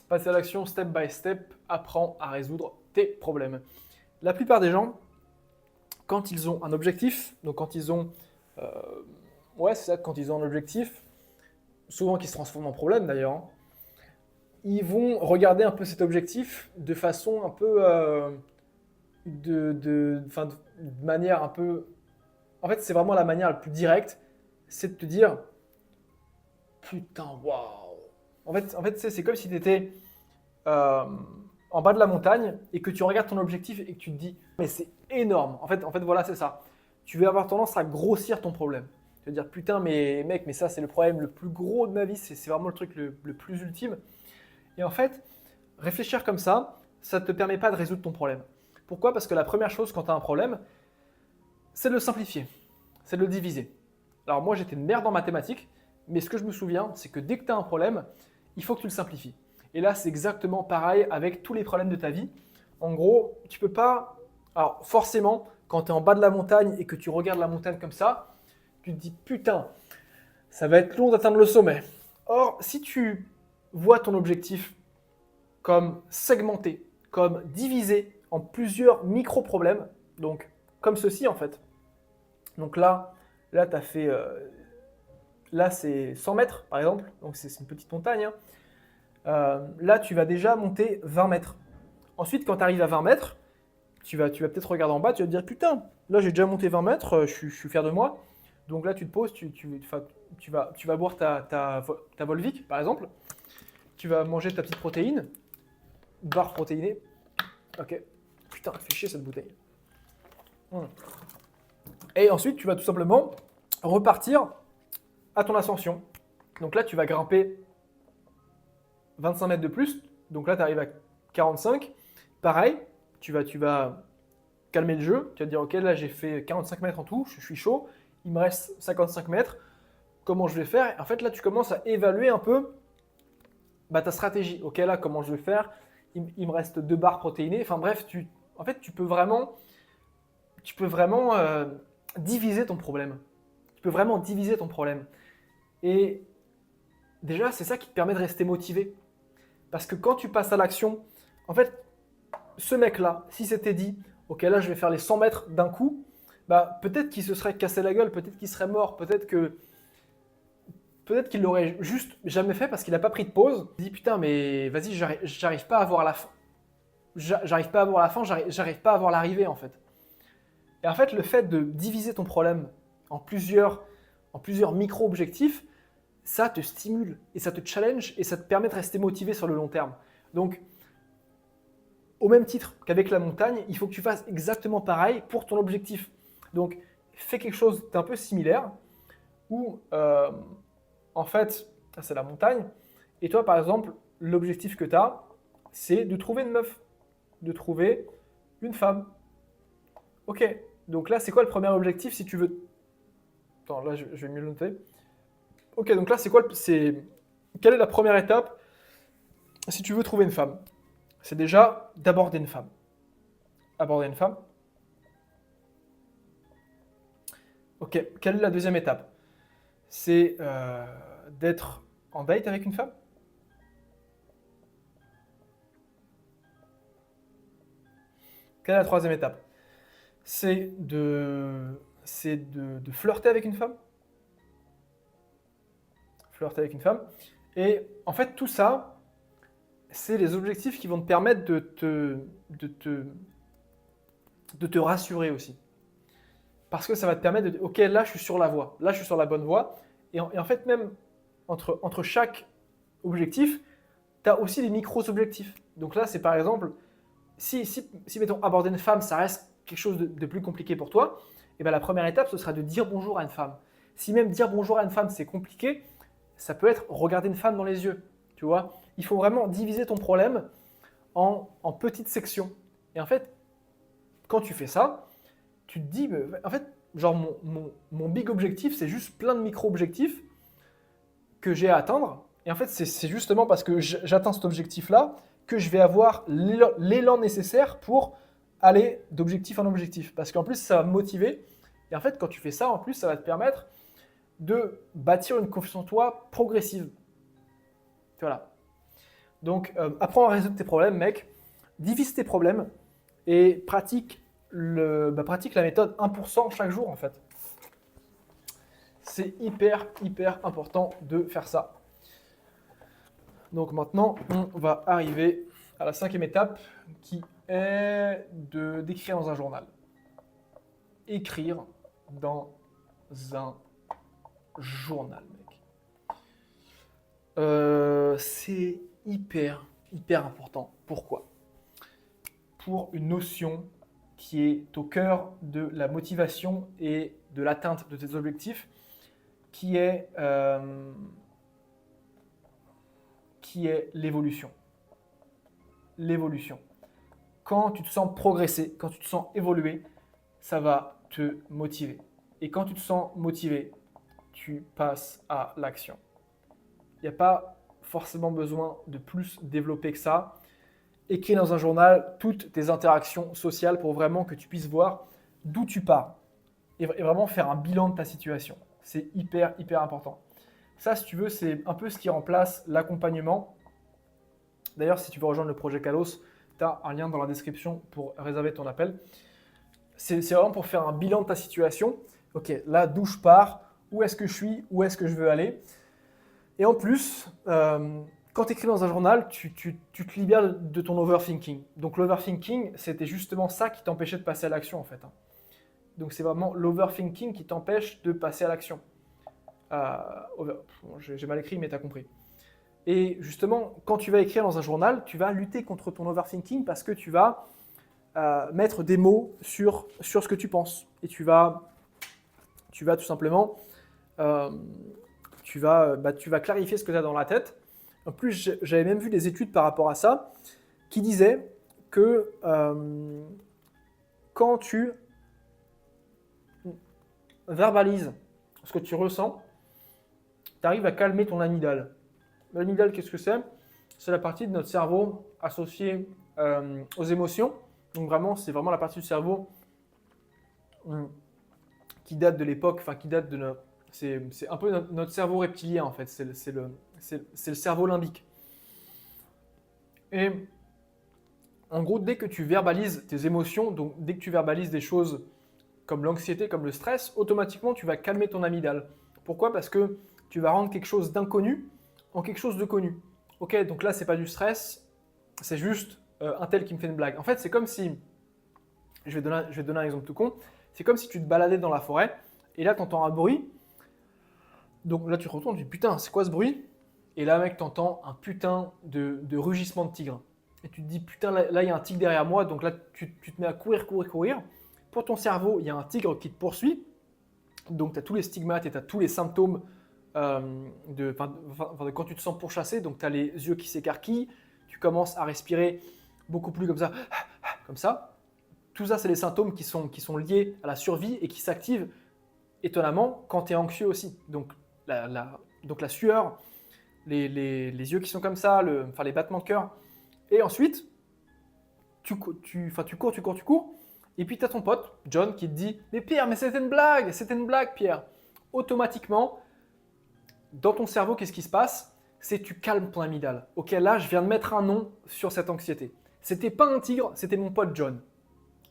Passer à l'action step by step, apprends à résoudre tes problèmes. La plupart des gens, quand ils ont un objectif, donc quand ils ont, ouais c'est ça, quand ils ont un objectif, souvent qui se transforme en problème d'ailleurs, hein, ils vont regarder un peu cet objectif de façon un peu, de manière un peu, en fait c'est vraiment la manière la plus directe, c'est de te dire, putain waouh. En fait c'est comme si tu étais en bas de la montagne et que tu regardes ton objectif et que tu te dis mais c'est énorme. En fait voilà, c'est ça. Tu vas avoir tendance à grossir ton problème. Tu vas dire putain mais mec, mais ça c'est le problème le plus gros de ma vie, c'est vraiment le truc le plus ultime. Et en fait, réfléchir comme ça ne te permet pas de résoudre ton problème. Pourquoi ? Parce que la première chose quand tu as un problème, c'est de le simplifier, c'est de le diviser. Alors moi j'étais une merde en mathématiques, mais ce que je me souviens, c'est que dès que tu as un problème, il faut que tu le simplifies. Et là, c'est exactement pareil avec tous les problèmes de ta vie. En gros, tu peux pas... Alors forcément, quand tu es en bas de la montagne et que tu regardes la montagne comme ça, tu te dis putain, ça va être long d'atteindre le sommet. Or, si tu vois ton objectif comme segmenté, comme divisé en plusieurs micro-problèmes, donc comme ceci en fait. Donc là tu as fait... là, c'est 100 mètres par exemple, donc c'est une petite montagne. Hein. Là, tu vas déjà monter 20 mètres. Ensuite, quand tu arrives à 20 mètres, tu vas peut-être regarder en bas, tu vas te dire putain, là j'ai déjà monté 20 mètres, je suis fier de moi. Donc là, tu te poses, tu vas boire ta Volvic par exemple, tu vas manger ta petite protéine, barre protéinée. Ok, putain, elle fait chier cette bouteille. Et ensuite, tu vas tout simplement repartir à ton ascension. Donc là, tu vas grimper 25 mètres de plus, donc là tu arrives à 45. Pareil, tu vas calmer le jeu, tu vas te dire ok là j'ai fait 45 mètres en tout, je suis chaud, il me reste 55 mètres, comment je vais faire ? En fait là tu commences à évaluer un peu ta stratégie. Ok là comment je vais faire ? Il me reste 2 barres protéinées, enfin bref, tu peux vraiment diviser ton problème. Tu peux vraiment diviser ton problème. Et déjà, c'est ça qui te permet de rester motivé. Parce que quand tu passes à l'action, en fait, ce mec-là, si c'était dit, ok, là, je vais faire les 100 mètres d'un coup, bah, peut-être qu'il se serait cassé la gueule, peut-être qu'il serait mort, peut-être qu'il l'aurait juste jamais fait parce qu'il n'a pas pris de pause. Il dit, putain, mais vas-y, j'arrive pas à voir la fin. J'arrive pas à voir la fin, j'arrive pas à voir l'arrivée, en fait. Et en fait, le fait de diviser ton problème en plusieurs micro-objectifs, ça te stimule et ça te challenge et ça te permet de rester motivé sur le long terme. Donc, au même titre qu'avec la montagne, il faut que tu fasses exactement pareil pour ton objectif. Donc, fais quelque chose d'un peu similaire où, en fait, ça c'est la montagne. Et toi, par exemple, l'objectif que tu as, c'est de trouver une meuf, de trouver une femme. Ok, donc là, c'est quoi le premier objectif si tu veux. Attends, là, je vais mieux le noter. Ok, donc là, quelle est la première étape si tu veux trouver une femme? C'est déjà d'aborder une femme. Aborder une femme. Ok, quelle est la deuxième étape? C'est d'être en date avec une femme. Quelle est la troisième étape? C'est de flirter avec une femme. Flirter avec une femme. Et en fait, tout ça, c'est les objectifs qui vont te permettre de te rassurer aussi. Parce que ça va te permettre de dire, ok, là, je suis sur la voie. Là, je suis sur la bonne voie. Et en fait, même entre chaque objectif, tu as aussi des micro-objectifs. Donc là, c'est par exemple, si mettons, aborder une femme, ça reste quelque chose de plus compliqué pour toi, et bien la première étape, ce sera de dire bonjour à une femme. Si même dire bonjour à une femme, c'est compliqué, ça peut être regarder une femme dans les yeux. Tu vois, il faut vraiment diviser ton problème en petites sections. Et en fait, quand tu fais ça, tu te dis, en fait, genre mon big objectif, c'est juste plein de micro-objectifs que j'ai à atteindre. Et en fait, c'est justement parce que j'atteins cet objectif-là que je vais avoir l'élan nécessaire pour aller d'objectif en objectif. Parce qu'en plus, ça va me motiver. Et en fait, quand tu fais ça, en plus, ça va te permettre de bâtir une confiance en toi progressive. Voilà. Donc, apprends à résoudre tes problèmes, mec. Divise tes problèmes et pratique la méthode 1% chaque jour, en fait. C'est hyper, hyper important de faire ça. Donc maintenant, on va arriver à la cinquième étape qui est d'écrire dans un journal. Écrire dans un journal, mec. C'est hyper, hyper important. Pourquoi? Pour une notion qui est au cœur de la motivation et de l'atteinte de tes objectifs, qui est l'évolution. L'évolution. Quand tu te sens progresser, quand tu te sens évoluer, ça va te motiver. Et quand tu te sens motivé, tu passes à l'action. Il n'y a pas forcément besoin de plus développer que ça. Écris dans un journal toutes tes interactions sociales pour vraiment que tu puisses voir d'où tu pars et vraiment faire un bilan de ta situation. C'est hyper, hyper important. Ça, si tu veux, c'est un peu ce qui remplace l'accompagnement. D'ailleurs, si tu veux rejoindre le projet Kalos, tu as un lien dans la description pour réserver ton appel. C'est vraiment pour faire un bilan de ta situation. Ok, là, d'où je pars, où est-ce que je suis, où est-ce que je veux aller. Et en plus, quand tu écris dans un journal, tu te libères de ton overthinking. Donc l'overthinking, c'était justement ça qui t'empêchait de passer à l'action en fait. Donc c'est vraiment l'overthinking qui t'empêche de passer à l'action. J'ai mal écrit, mais tu as compris. Et justement, quand tu vas écrire dans un journal, tu vas lutter contre ton overthinking parce que tu vas mettre des mots sur ce que tu penses. Et tu vas tout simplement tu vas clarifier ce que tu as dans la tête. En plus, j'avais même vu des études par rapport à ça qui disaient que quand tu verbalises ce que tu ressens, tu arrives à calmer ton amygdale. L'amygdale, qu'est-ce que c'est? C'est la partie de notre cerveau associée aux émotions. Donc vraiment, c'est vraiment la partie du cerveau qui date de l'époque, enfin qui date de notre... C'est un peu notre cerveau reptilien en fait, c'est C'est le cerveau limbique. Et en gros, dès que tu verbalises tes émotions, donc dès que tu verbalises des choses comme l'anxiété, comme le stress, automatiquement, tu vas calmer ton amygdale. Pourquoi? Parce que tu vas rendre quelque chose d'inconnu en quelque chose de connu. Ok, donc là, c'est pas du stress, c'est juste un tel qui me fait une blague. En fait, c'est comme si, je vais te donner un exemple tout con, c'est comme si tu te baladais dans la forêt, et là, tu entends un bruit, donc là, tu te retournes, tu dis, putain, c'est quoi ce bruit? Et là, mec, tu entends un putain de rugissement de tigre. Et tu te dis, putain, là, il y a un tigre derrière moi, donc là, tu te mets à courir, courir, courir. Pour ton cerveau, il y a un tigre qui te poursuit, donc tu as tous les stigmates et tu as tous les symptômes de quand tu te sens pourchassé, donc tu as les yeux qui s'écarquillent, tu commences à respirer beaucoup plus comme ça, comme ça. Tout ça, c'est les symptômes qui sont liés à la survie et qui s'activent étonnamment quand tu es anxieux aussi. Donc la sueur, les yeux qui sont comme ça, les battements de cœur. Et ensuite, tu cours, et puis tu as ton pote, John, qui te dit « Mais Pierre, mais c'était une blague, Pierre !» Automatiquement, dans ton cerveau, qu'est-ce qui se passe? C'est que tu calmes ton amygdale. Ok, là, je viens de mettre un nom sur cette anxiété. C'était pas un tigre, c'était mon pote John.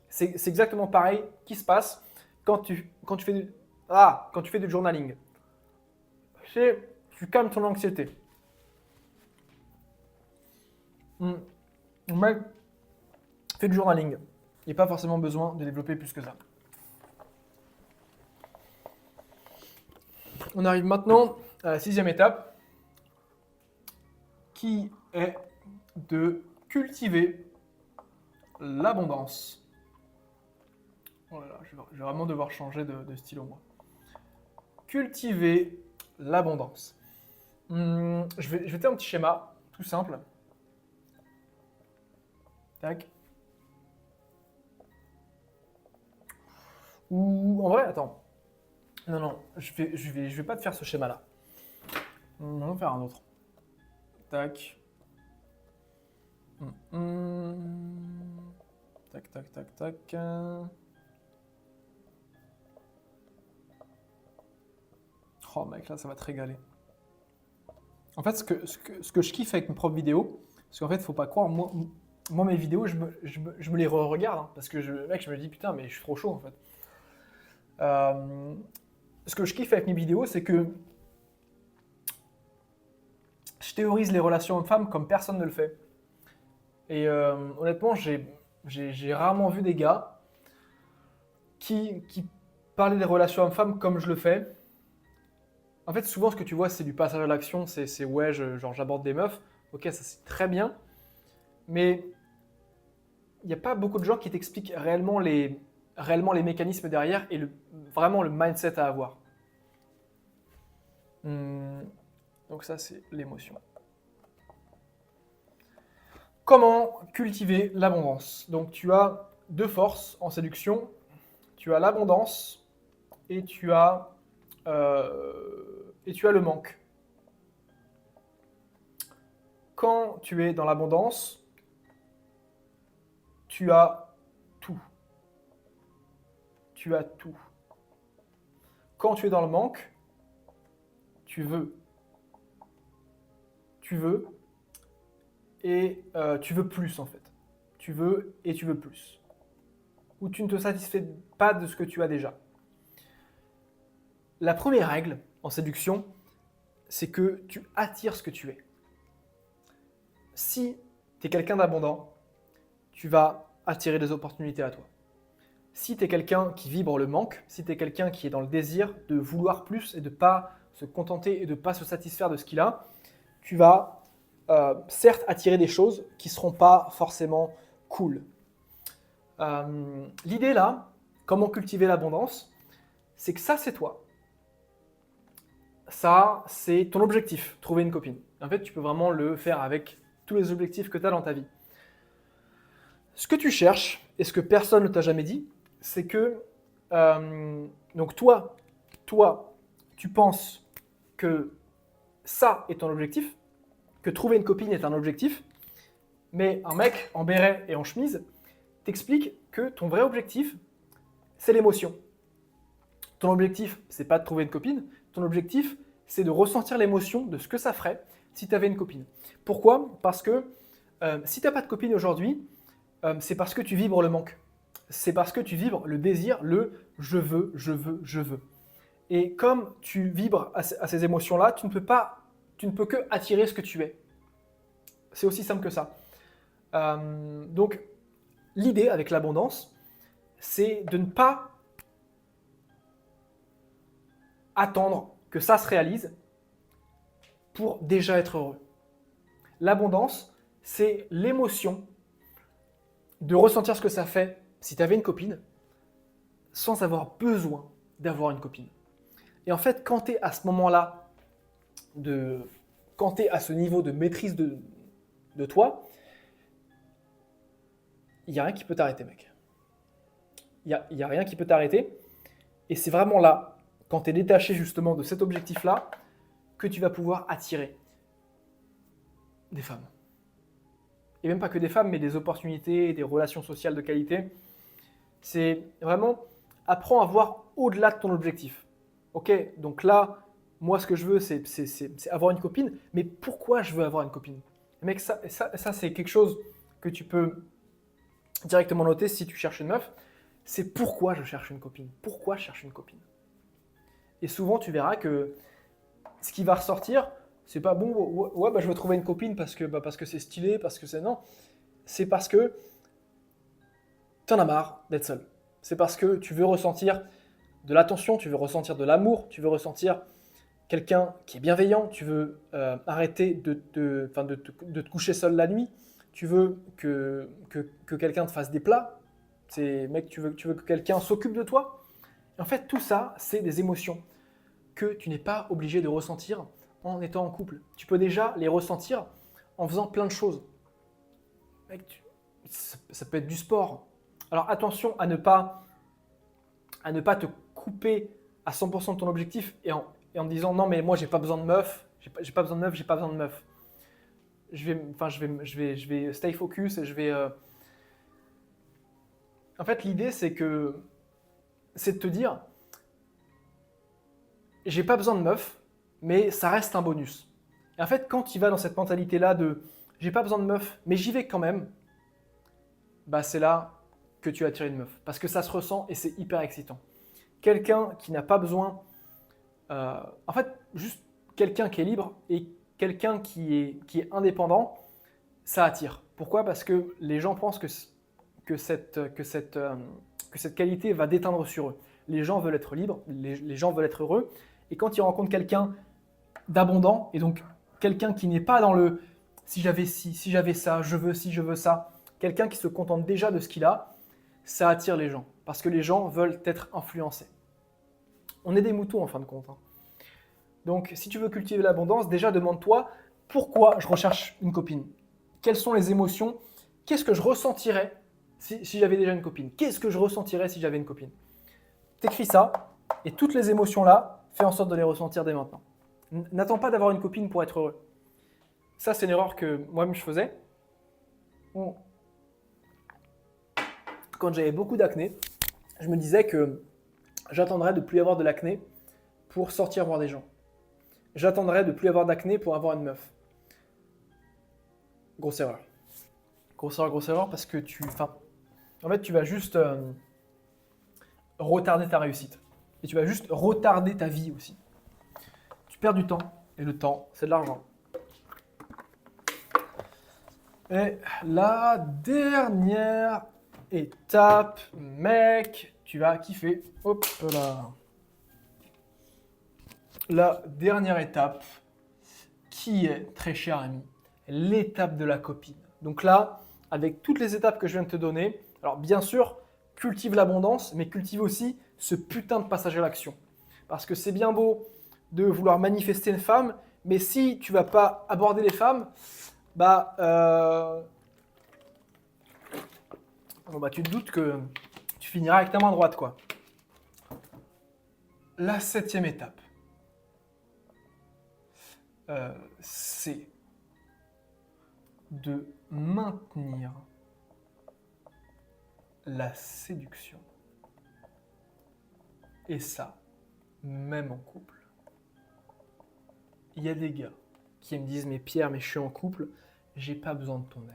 C'est exactement pareil qui se passe quand tu fais du journaling. Tu calmes ton anxiété. Mec, fais du journaling. Il n'y a pas forcément besoin de développer plus que ça. On arrive maintenant à la 6e étape, qui est de cultiver l'abondance. Oh là là, je vais vraiment devoir changer de stylo, moi. Cultiver l'abondance. Je vais faire un petit schéma, tout simple. Tac. Ou en vrai, attends. Non, je vais pas te faire ce schéma-là. On va en faire un autre. Tac. Tac. Oh mec, là ça va te régaler. En fait, ce que je kiffe avec mes propres vidéos, parce qu'en fait, faut pas croire, moi mes vidéos, je me les re-regarde, hein, parce que je me dis putain, mais je suis trop chaud en fait. Ce que je kiffe avec mes vidéos, c'est que je théorise les relations hommes-femmes comme personne ne le fait. Et honnêtement, j'ai rarement vu des gars qui parlaient des relations hommes-femmes comme je le fais. En fait, souvent, ce que tu vois, c'est du passage à l'action, c'est ouais, genre j'aborde des meufs. Ok, ça c'est très bien. Mais il n'y a pas beaucoup de gens qui t'expliquent réellement les mécanismes derrière et vraiment le mindset à avoir. Donc ça, c'est l'émotion. Comment cultiver l'abondance? Donc tu as deux forces en séduction. Tu as l'abondance et tu as le manque. Quand tu es dans l'abondance, tu as tout. Tu as tout. Quand tu es dans le manque, tu veux. Tu veux et tu veux plus en fait. Tu veux et tu veux plus. Ou tu ne te satisfais pas de ce que tu as déjà. La première règle en séduction, c'est que tu attires ce que tu es. Si tu es quelqu'un d'abondant, tu vas attirer des opportunités à toi. Si tu es quelqu'un qui vibre le manque, si tu es quelqu'un qui est dans le désir de vouloir plus et de ne pas se contenter et de ne pas se satisfaire de ce qu'il a, tu vas certes attirer des choses qui ne seront pas forcément cool. L'idée là, comment cultiver l'abondance, c'est que ça c'est toi. Ça c'est ton objectif, trouver une copine. En fait, tu peux vraiment le faire avec tous les objectifs que tu as dans ta vie. Ce que tu cherches, et ce que personne ne t'a jamais dit, c'est que donc toi, tu penses que ça est ton objectif, que trouver une copine est un objectif, mais un mec en béret et en chemise t'explique que ton vrai objectif, c'est l'émotion. Ton objectif, c'est pas de trouver une copine, ton objectif, c'est de ressentir l'émotion de ce que ça ferait si tu avais une copine. Pourquoi? Parce que si tu n'as pas de copine aujourd'hui, c'est parce que tu vibres le manque. C'est parce que tu vibres le désir, le je veux, je veux, je veux. Et comme tu vibres à ces émotions-là, tu ne peux que attirer ce que tu es. C'est aussi simple que ça. Donc, l'idée avec l'abondance, c'est de ne pas attendre que ça se réalise pour déjà être heureux. L'abondance, c'est l'émotion de ressentir ce que ça fait si tu avais une copine sans avoir besoin d'avoir une copine. Et en fait, quand tu es à ce moment-là, quand tu es à ce niveau de maîtrise de toi, il n'y a rien qui peut t'arrêter, mec. Il n'y a rien qui peut t'arrêter. Et c'est vraiment là, quand tu es détaché justement de cet objectif-là, que tu vas pouvoir attirer des femmes. Et même pas que des femmes, mais des opportunités, des relations sociales de qualité. C'est vraiment, apprends à voir au-delà de ton objectif. Ok, donc là, moi ce que je veux, c'est avoir une copine, mais pourquoi je veux avoir une copine? Mec, ça c'est quelque chose que tu peux directement noter si tu cherches une meuf. C'est pourquoi je cherche une copine. Pourquoi je cherche une copine? Et souvent, tu verras que ce qui va ressortir, c'est pas bon, ouais, bah, je veux trouver une copine parce que c'est stylé, parce que c'est... Non, c'est parce que t'en as marre d'être seul. C'est parce que tu veux ressentir de l'attention, tu veux ressentir de l'amour, tu veux ressentir quelqu'un qui est bienveillant, tu veux arrêter de te coucher seul la nuit, tu veux que quelqu'un te fasse des plats, mec, tu veux que quelqu'un s'occupe de toi. Et en fait, tout ça, c'est des émotions que tu n'es pas obligé de ressentir en étant en couple. Tu peux déjà les ressentir en faisant plein de choses. Mec, ça peut être du sport. Alors attention à ne pas te couper à 100% de ton objectif et en te disant non mais moi j'ai pas besoin de meuf, j'ai pas besoin de meuf, j'ai pas besoin de meuf. Je vais stay focus et je vais. En fait l'idée c'est de te dire j'ai pas besoin de meuf, mais ça reste un bonus. Et en fait quand tu vas dans cette mentalité là de j'ai pas besoin de meuf, mais j'y vais quand même, bah c'est là que tu attires une meuf parce que ça se ressent et c'est hyper excitant. Quelqu'un qui n'a pas besoin, en fait, juste quelqu'un qui est libre et quelqu'un qui est indépendant, ça attire. Pourquoi? Parce que les gens pensent que cette qualité va déteindre sur eux. Les gens veulent être libres, les gens veulent être heureux, et quand ils rencontrent quelqu'un d'abondant, et donc quelqu'un qui n'est pas dans le si j'avais ci, si j'avais ça, je veux ci, je veux ça, quelqu'un qui se contente déjà de ce qu'il a, ça attire les gens, parce que les gens veulent être influencés. On est des moutons en fin de compte. Hein. Donc, si tu veux cultiver l'abondance, déjà demande-toi pourquoi je recherche une copine. Quelles sont les émotions? Qu'est-ce que je ressentirais si j'avais déjà une copine? Qu'est-ce que je ressentirais si j'avais une copine? T'écris ça, et toutes les émotions-là, fais en sorte de les ressentir dès maintenant. N'attends pas d'avoir une copine pour être heureux. Ça, c'est une erreur que moi-même je faisais. Quand j'avais beaucoup d'acné, je me disais que j'attendrais de plus avoir de l'acné pour sortir voir des gens. J'attendrais de plus avoir d'acné pour avoir une meuf. Grosse erreur. Grosse erreur parce que en fait, tu vas juste retarder ta réussite. Et tu vas juste retarder ta vie aussi. Tu perds du temps. Et le temps, c'est de l'argent. Et la dernière étape, mec, tu vas kiffer. Hop là. La dernière étape, qui est, très cher ami, l'étape de la copine. Donc là, avec toutes les étapes que je viens de te donner, alors bien sûr, cultive l'abondance, mais cultive aussi ce putain de passage à l'action. Parce que c'est bien beau de vouloir manifester une femme, mais si tu vas pas aborder les femmes, tu te doutes que tu finiras avec ta main droite, quoi. La 7e étape, c'est de maintenir la séduction. Et ça, même en couple. Il y a des gars qui me disent « Mais Pierre, mais je suis en couple, j'ai pas besoin de ton aide. »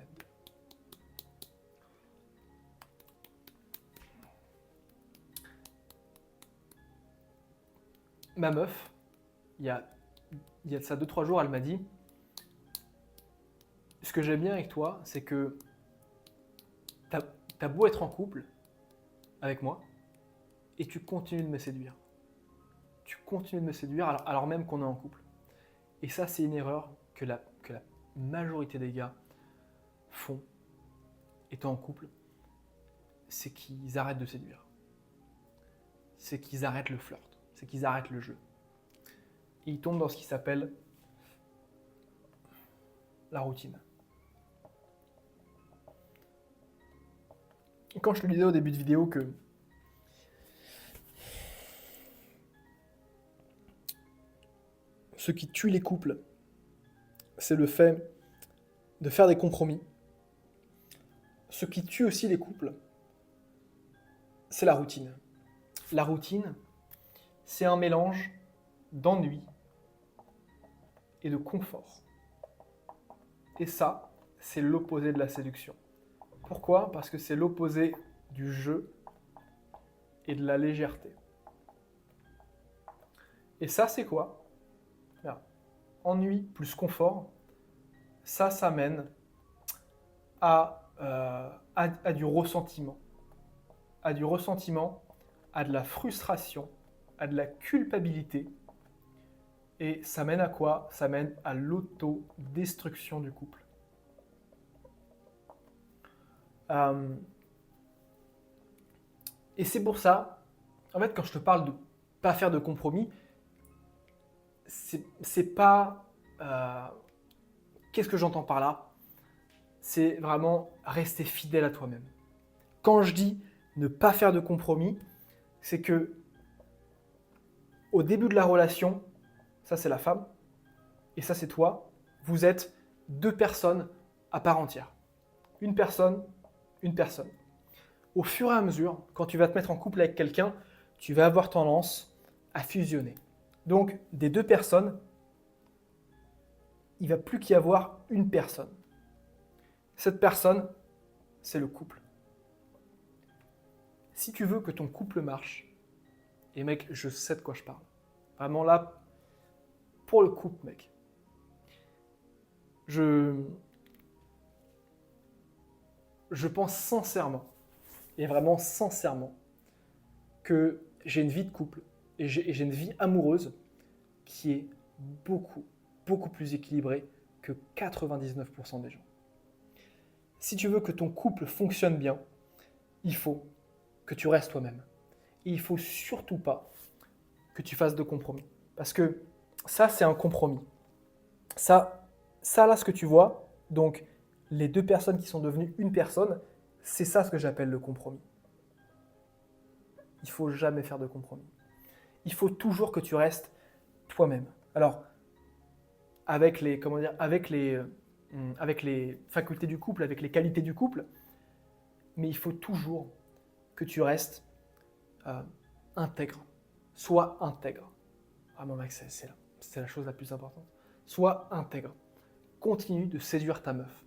Ma meuf, il y a de ça 2-3 jours, elle m'a dit « Ce que j'aime bien avec toi, c'est que t'as beau être en couple avec moi, et tu continues de me séduire. Tu continues de me séduire alors même qu'on est en couple. » Et ça, c'est une erreur que la majorité des gars font étant en couple, c'est qu'ils arrêtent de séduire. C'est qu'ils arrêtent le flirt. C'est qu'ils arrêtent le jeu. Et ils tombent dans ce qui s'appelle la routine. Et quand je te disais au début de vidéo que ce qui tue les couples, c'est le fait de faire des compromis. Ce qui tue aussi les couples, c'est la routine. La routine, c'est un mélange d'ennui et de confort. Et ça, c'est l'opposé de la séduction. Pourquoi ? Parce que c'est l'opposé du jeu et de la légèreté. Et ça, c'est quoi ? Là, ennui plus confort, ça mène à du ressentiment. À du ressentiment, à de la frustration, à de la culpabilité. Et ça mène à quoi ? Ça mène à l'autodestruction du couple. Et c'est pour ça, en fait, quand je te parle de pas faire de compromis, c'est pas... qu'est-ce que j'entends par là ? C'est vraiment rester fidèle à toi-même. Quand je dis ne pas faire de compromis, c'est que au début de la relation, ça c'est la femme, et ça c'est toi, vous êtes deux personnes à part entière. Une personne. Au fur et à mesure, quand tu vas te mettre en couple avec quelqu'un, tu vas avoir tendance à fusionner. Donc, des deux personnes, il ne va plus qu'y avoir une personne. Cette personne, c'est le couple. Si tu veux que ton couple marche, et mec, je sais de quoi je parle. Vraiment là, pour le couple, mec. Je pense sincèrement, et vraiment sincèrement, que j'ai une vie de couple et j'ai une vie amoureuse qui est beaucoup, beaucoup plus équilibrée que 99% des gens. Si tu veux que ton couple fonctionne bien, il faut que tu restes toi-même. Et il ne faut surtout pas que tu fasses de compromis. Parce que ça, c'est un compromis. Ça là, ce que tu vois, donc les deux personnes qui sont devenues une personne, c'est ça ce que j'appelle le compromis. Il ne faut jamais faire de compromis. Il faut toujours que tu restes toi-même. Alors, avec les facultés du couple, avec les qualités du couple, mais il faut toujours que tu restes intègre. Sois intègre. Vraiment, mec, c'est la chose la plus importante. Sois intègre. Continue de séduire ta meuf.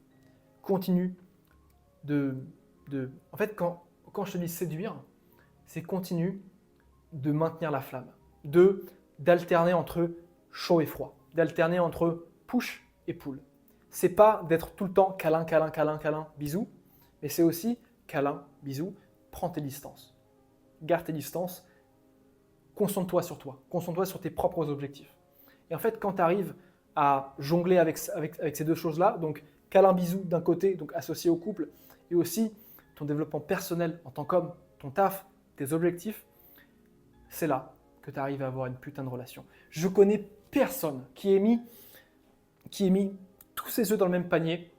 Continue En fait, quand je te dis séduire, c'est continue de maintenir la flamme. D'alterner entre chaud et froid. D'alterner entre push et pull. C'est pas d'être tout le temps câlin, câlin, câlin, câlin, bisous, mais c'est aussi câlin, bisous, prends tes distances. Garde tes distances, concentre-toi sur toi, concentre-toi sur tes propres objectifs. Et en fait, quand tu arrives à jongler avec ces deux choses-là, donc câlin, bisous d'un côté, donc associé au couple, et aussi ton développement personnel en tant qu'homme, ton taf, tes objectifs, c'est là que tu arrives à avoir une putain de relation. Je connais personne qui ait mis tous ses œufs dans le même panier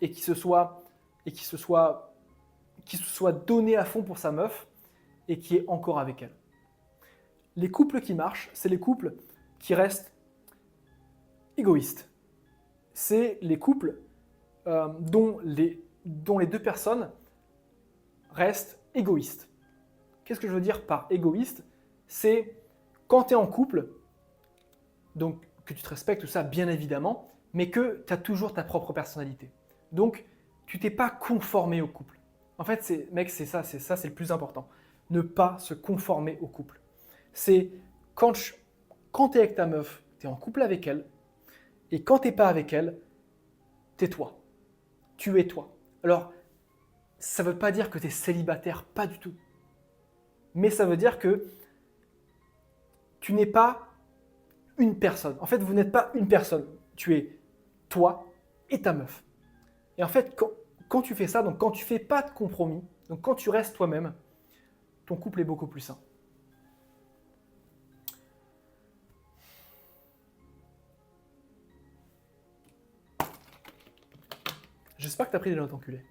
et qui se soit donné à fond pour sa meuf et qui est encore avec elle. Les couples qui marchent, c'est les couples qui restent égoïstes. C'est les couples dont les deux personnes restent égoïstes. Qu'est-ce que je veux dire par égoïste ? C'est quand tu es en couple, donc que tu te respectes, tout ça, bien évidemment, mais que tu as toujours ta propre personnalité. Donc, tu t'es pas conformé au couple. En fait, mec, c'est ça, c'est le plus important. Ne pas se conformer au couple. C'est quand tu es avec ta meuf, tu es en couple avec elle, et quand tu n'es pas avec elle, tu es toi. Tu es toi. Alors, ça ne veut pas dire que tu es célibataire, pas du tout. Mais ça veut dire que tu n'es pas une personne. En fait, vous n'êtes pas une personne. Tu es toi et ta meuf. Et en fait, quand tu fais ça, donc quand tu fais pas de compromis, donc quand tu restes toi-même, ton couple est beaucoup plus sain. J'espère que tu as pris des notes, enculé.